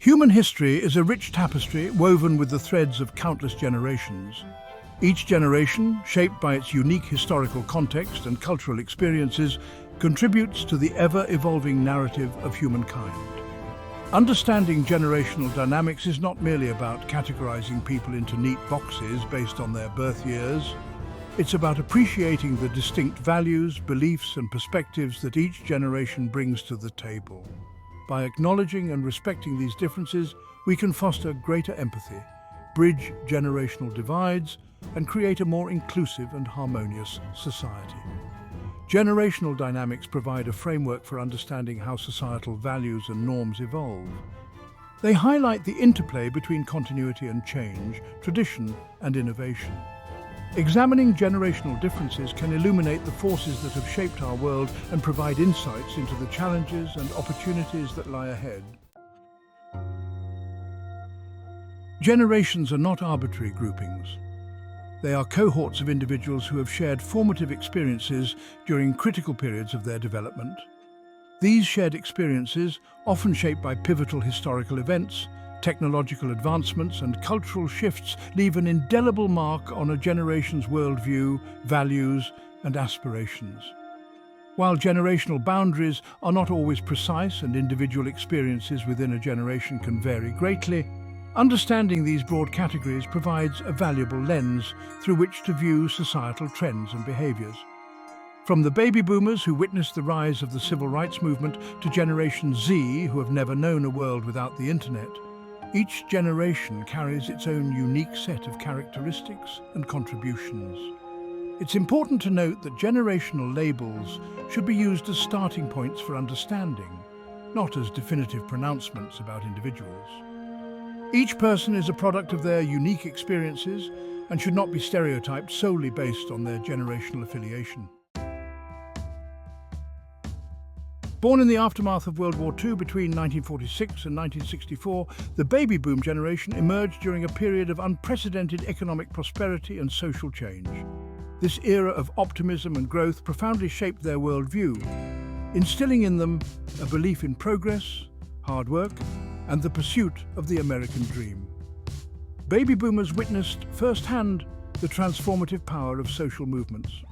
Human history is a rich tapestry woven with the threads of countless generations. Each generation, shaped by its unique historical context and cultural experiences, contributes to the ever-evolving narrative of humankind. Understanding generational dynamics is not merely about categorizing people into neat boxes based on their birth years. It's about appreciating the distinct values, beliefs, and perspectives that each generation brings to the table. By acknowledging and respecting these differences, we can foster greater empathy, bridge generational divides, and create a more inclusive and harmonious society. Generational dynamics provide a framework for understanding how societal values and norms evolve. They highlight the interplay between continuity and change, tradition and innovation. Examining generational differences can illuminate the forces that have shaped our world and provide insights into the challenges and opportunities that lie ahead. Generations are not arbitrary groupings. They are cohorts of individuals who have shared formative experiences during critical periods of their development. These shared experiences, often shaped by pivotal historical events, technological advancements, and cultural shifts, leave an indelible mark on a generation's worldview, values, and aspirations. While generational boundaries are not always precise and individual experiences within a generation can vary greatly, understanding these broad categories provides a valuable lens through which to view societal trends and behaviors. From the baby boomers who witnessed the rise of the civil rights movement to Generation Z who have never known a world without the internet, each generation carries its own unique set of characteristics and contributions. It's important to note that generational labels should be used as starting points for understanding, not as definitive pronouncements about individuals. Each person is a product of their unique experiences and should not be stereotyped solely based on their generational affiliation. Born in the aftermath of World War II between 1946 and 1964, the baby boom generation emerged during a period of unprecedented economic prosperity and social change. This era of optimism and growth profoundly shaped their worldview, instilling in them a belief in progress, hard work, and the pursuit of the American dream. Baby boomers witnessed firsthand the transformative power of social movements,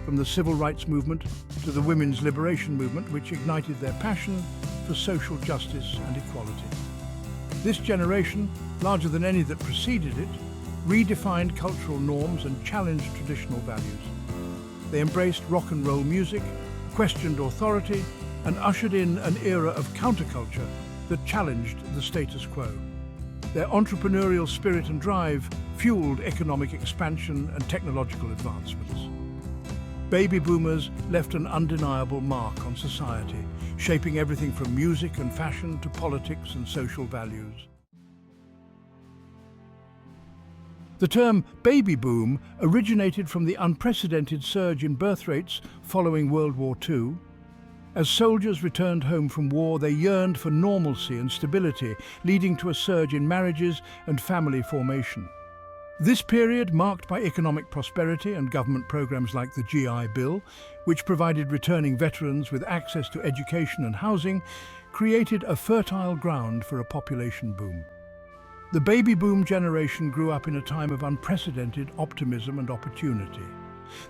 from the civil rights movement to the women's liberation movement, which ignited their passion for social justice and equality. This generation, larger than any that preceded it, redefined cultural norms and challenged traditional values. They embraced rock and roll music, questioned authority, and ushered in an era of counterculture that challenged the status quo. Their entrepreneurial spirit and drive fueled economic expansion and technological advancements. Baby boomers left an undeniable mark on society, shaping everything from music and fashion to politics and social values. The term baby boom originated from the unprecedented surge in birth rates following World War II. As soldiers returned home from war, they yearned for normalcy and stability, leading to a surge in marriages and family formation. This period, marked by economic prosperity and government programs like the GI Bill, which provided returning veterans with access to education and housing, created a fertile ground for a population boom. The baby boom generation grew up in a time of unprecedented optimism and opportunity.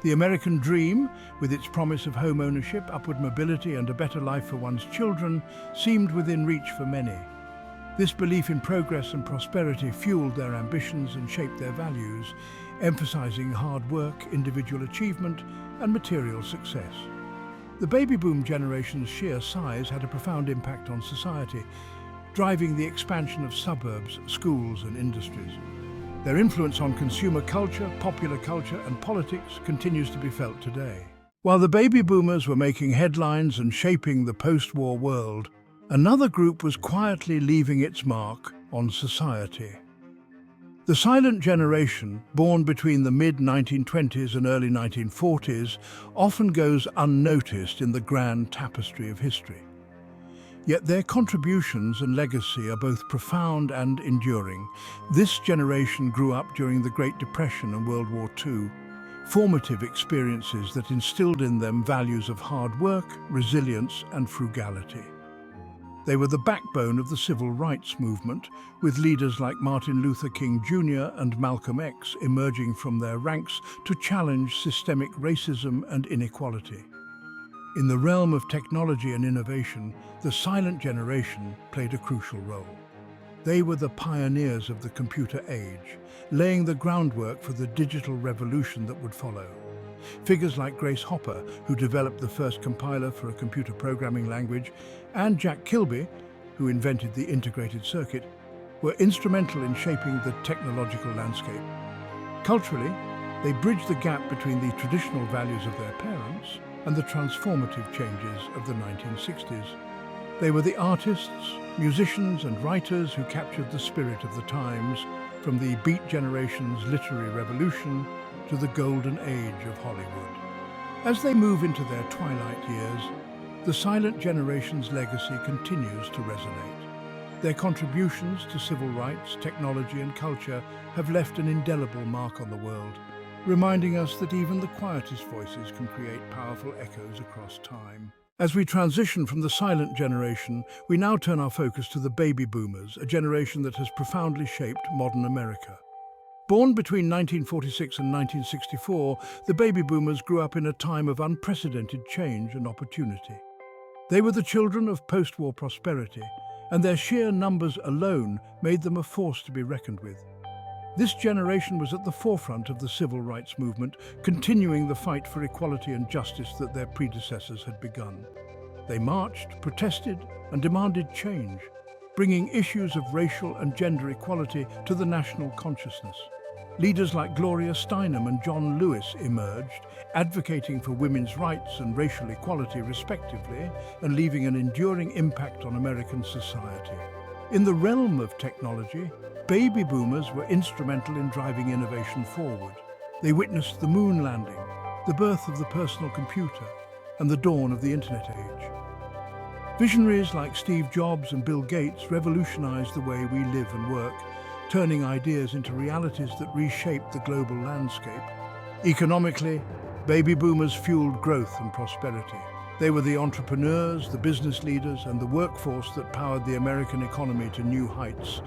The American dream, with its promise of home ownership, upward mobility, and a better life for one's children, seemed within reach for many. This belief in progress and prosperity fueled their ambitions and shaped their values, emphasizing hard work, individual achievement, and material success. The baby boom generation's sheer size had a profound impact on society, driving the expansion of suburbs, schools, and industries. Their influence on consumer culture, popular culture, and politics continues to be felt today. While the baby boomers were making headlines and shaping the post-war world, another group was quietly leaving its mark on society. The silent generation, born between the mid-1920s and early 1940s, often goes unnoticed in the grand tapestry of history. Yet their contributions and legacy are both profound and enduring. This generation grew up during the Great Depression and World War II, formative experiences that instilled in them values of hard work, resilience, and frugality. They were the backbone of the civil rights movement, with leaders like Martin Luther King Jr. and Malcolm X emerging from their ranks to challenge systemic racism and inequality. In the realm of technology and innovation, the silent generation played a crucial role. They were the pioneers of the computer age, laying the groundwork for the digital revolution that would follow. Figures like Grace Hopper, who developed the first compiler for a computer programming language, and Jack Kilby, who invented the integrated circuit, were instrumental in shaping the technological landscape. Culturally, they bridged the gap between the traditional values of their parents and the transformative changes of the 1960s. They were the artists, musicians and writers who captured the spirit of the times, from the Beat Generation's literary revolution to the golden age of Hollywood. As they move into their twilight years, the silent generation's legacy continues to resonate. Their contributions to civil rights, technology and culture have left an indelible mark on the world, reminding us that even the quietest voices can create powerful echoes across time. As we transition from the silent generation, we now turn our focus to the baby boomers, a generation that has profoundly shaped modern America. Born between 1946 and 1964, the baby boomers grew up in a time of unprecedented change and opportunity. They were the children of post-war prosperity, and their sheer numbers alone made them a force to be reckoned with. This generation was at the forefront of the civil rights movement, continuing the fight for equality and justice that their predecessors had begun. They marched, protested, and demanded change, bringing issues of racial and gender equality to the national consciousness. Leaders like Gloria Steinem and John Lewis emerged, advocating for women's rights and racial equality respectively, and leaving an enduring impact on American society. In the realm of technology, baby boomers were instrumental in driving innovation forward. They witnessed the moon landing, the birth of the personal computer, and the dawn of the Internet age. Visionaries like Steve Jobs and Bill Gates revolutionized the way we live and work, turning ideas into realities that reshaped the global landscape. Economically, baby boomers fueled growth and prosperity. They were the entrepreneurs, the business leaders, and the workforce that powered the American economy to new heights.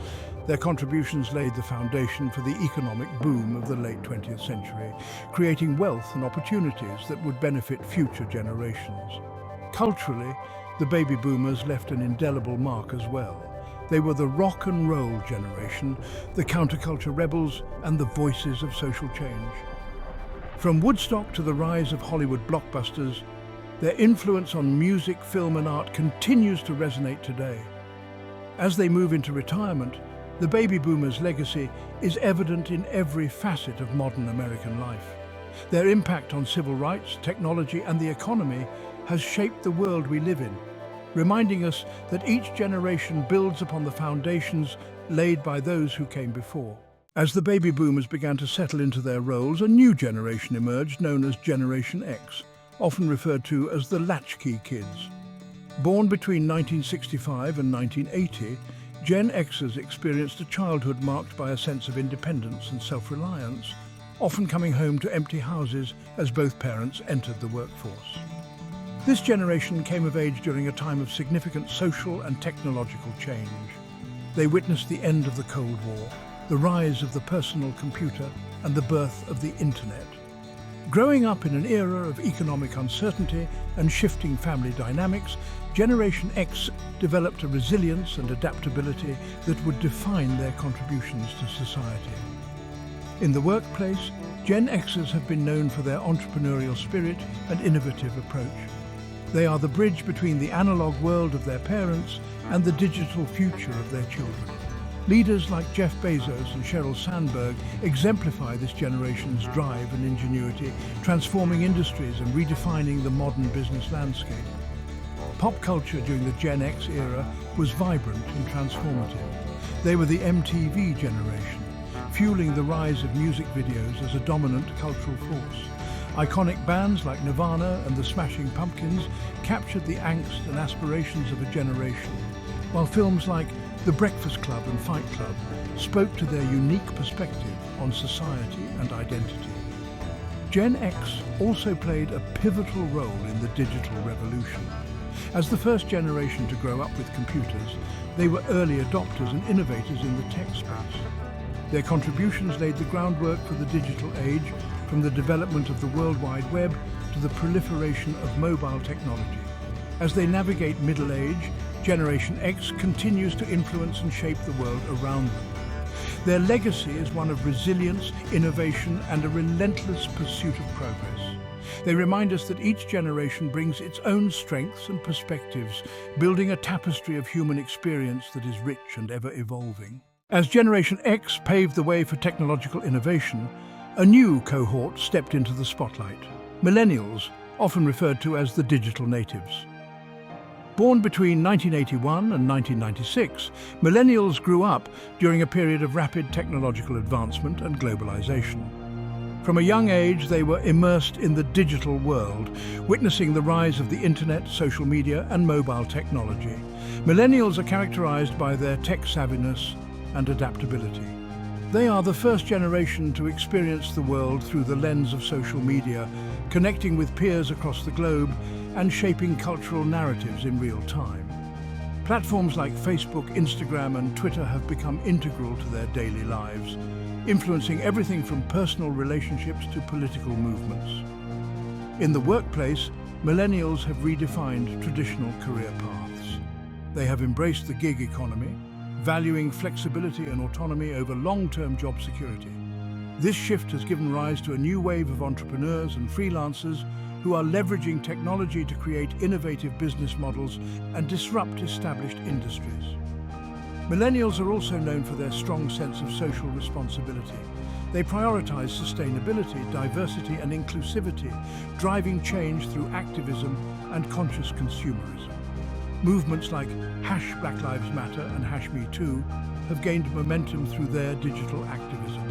Their contributions laid the foundation for the economic boom of the late 20th century, creating wealth and opportunities that would benefit future generations. Culturally, the baby boomers left an indelible mark as well. They were the rock and roll generation, the counterculture rebels, and the voices of social change. From Woodstock to the rise of Hollywood blockbusters, their influence on music, film, and art continues to resonate today. As they move into retirement, the baby boomers' legacy is evident in every facet of modern American life. Their impact on civil rights, technology, and the economy has shaped the world we live in, reminding us that each generation builds upon the foundations laid by those who came before. As the baby boomers began to settle into their roles, a new generation emerged known as Generation X, often referred to as the latchkey kids. Born between 1965 and 1980, Gen Xers experienced a childhood marked by a sense of independence and self-reliance, often coming home to empty houses as both parents entered the workforce. This generation came of age during a time of significant social and technological change. They witnessed the end of the Cold War, the rise of the personal computer, and the birth of the Internet. Growing up in an era of economic uncertainty and shifting family dynamics, Generation X developed a resilience and adaptability that would define their contributions to society. In the workplace, Gen Xers have been known for their entrepreneurial spirit and innovative approach. They are the bridge between the analog world of their parents and the digital future of their children. Leaders like Jeff Bezos and Sheryl Sandberg exemplify this generation's drive and ingenuity, transforming industries and redefining the modern business landscape. Pop culture during the Gen X era was vibrant and transformative. They were the MTV generation, fueling the rise of music videos as a dominant cultural force. Iconic bands like Nirvana and the Smashing Pumpkins captured the angst and aspirations of a generation, while films like The Breakfast Club and Fight Club spoke to their unique perspective on society and identity. Gen X also played a pivotal role in the digital revolution. As the first generation to grow up with computers, they were early adopters and innovators in the tech space. Their contributions laid the groundwork for the digital age, from the development of the World Wide Web to the proliferation of mobile technology. As they navigate middle age, Generation X continues to influence and shape the world around them. Their legacy is one of resilience, innovation, and a relentless pursuit of progress. They remind us that each generation brings its own strengths and perspectives, building a tapestry of human experience that is rich and ever-evolving. As Generation X paved the way for technological innovation, a new cohort stepped into the spotlight: Millennials, often referred to as the digital natives. Born between 1981 and 1996, Millennials grew up during a period of rapid technological advancement and globalization. From a young age, they were immersed in the digital world, witnessing the rise of the internet, social media, and mobile technology. Millennials are characterized by their tech savviness and adaptability. They are the first generation to experience the world through the lens of social media, connecting with peers across the globe and shaping cultural narratives in real time. Platforms like Facebook, Instagram, and Twitter have become integral to their daily lives, influencing everything from personal relationships to political movements. In the workplace, Millennials have redefined traditional career paths. They have embraced the gig economy, valuing flexibility and autonomy over long-term job security. This shift has given rise to a new wave of entrepreneurs and freelancers who are leveraging technology to create innovative business models and disrupt established industries. Millennials are also known for their strong sense of social responsibility. They prioritize sustainability, diversity, and inclusivity, driving change through activism and conscious consumerism. Movements like #BlackLivesMatter and #MeToo have gained momentum through their digital activism,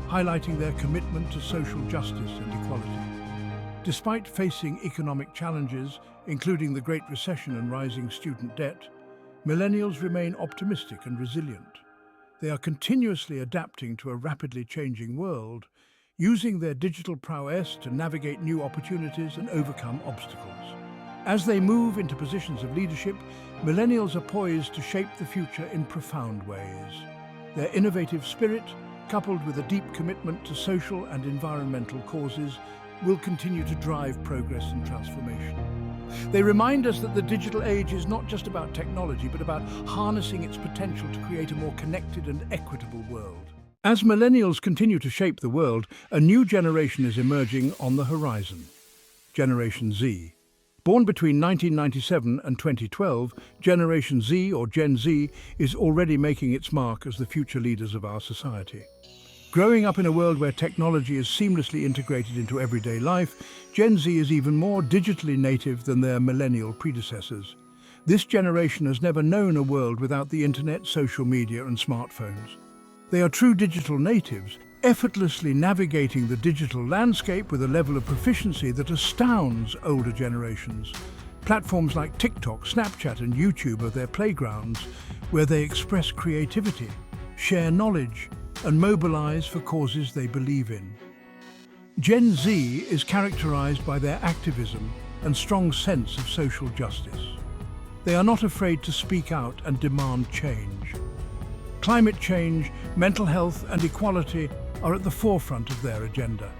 highlighting their commitment to social justice and equality. Despite facing economic challenges, including the Great Recession and rising student debt, Millennials remain optimistic and resilient. They are continuously adapting to a rapidly changing world, using their digital prowess to navigate new opportunities and overcome obstacles. As they move into positions of leadership, Millennials are poised to shape the future in profound ways. Their innovative spirit, coupled with a deep commitment to social and environmental causes, will continue to drive progress and transformation. They remind us that the digital age is not just about technology, but about harnessing its potential to create a more connected and equitable world. As Millennials continue to shape the world, a new generation is emerging on the horizon: Generation Z. Born between 1997 and 2012, Generation Z, or Gen Z, is already making its mark as the future leaders of our society. Growing up in a world where technology is seamlessly integrated into everyday life, Gen Z is even more digitally native than their millennial predecessors. This generation has never known a world without the internet, social media, and smartphones. They are true digital natives, effortlessly navigating the digital landscape with a level of proficiency that astounds older generations. Platforms like TikTok, Snapchat, and YouTube are their playgrounds, where they express creativity, share knowledge, and mobilize for causes they believe in. Gen Z is characterized by their activism and strong sense of social justice. They are not afraid to speak out and demand change. Climate change, mental health, and equality are at the forefront of their agenda.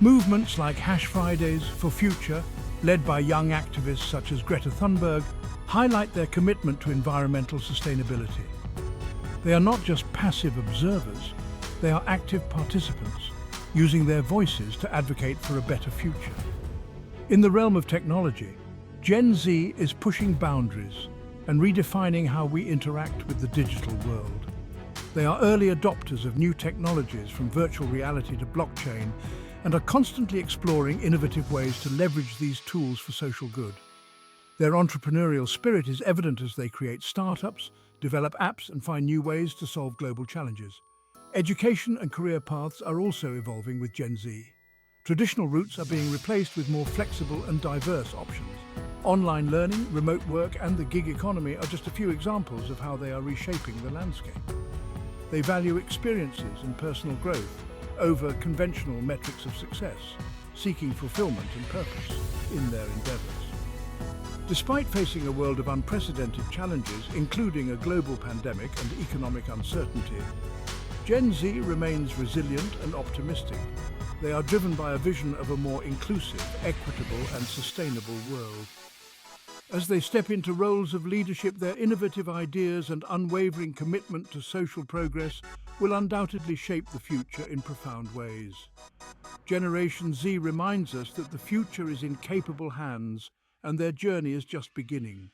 Movements like #Fridays for Future, led by young activists such as Greta Thunberg, highlight their commitment to environmental sustainability. They are not just passive observers, they are active participants, using their voices to advocate for a better future. In the realm of technology, Gen Z is pushing boundaries and redefining how we interact with the digital world. They are early adopters of new technologies, from virtual reality to blockchain, and are constantly exploring innovative ways to leverage these tools for social good. Their entrepreneurial spirit is evident as they create startups, develop apps, and find new ways to solve global challenges. Education and career paths are also evolving with Gen Z. Traditional routes are being replaced with more flexible and diverse options. Online learning, remote work, and the gig economy are just a few examples of how they are reshaping the landscape. They value experiences and personal growth over conventional metrics of success, seeking fulfillment and purpose in their endeavors. Despite facing a world of unprecedented challenges, including a global pandemic and economic uncertainty, Gen Z remains resilient and optimistic. They are driven by a vision of a more inclusive, equitable and sustainable world. As they step into roles of leadership, their innovative ideas and unwavering commitment to social progress will undoubtedly shape the future in profound ways. Generation Z reminds us that the future is in capable hands and their journey is just beginning.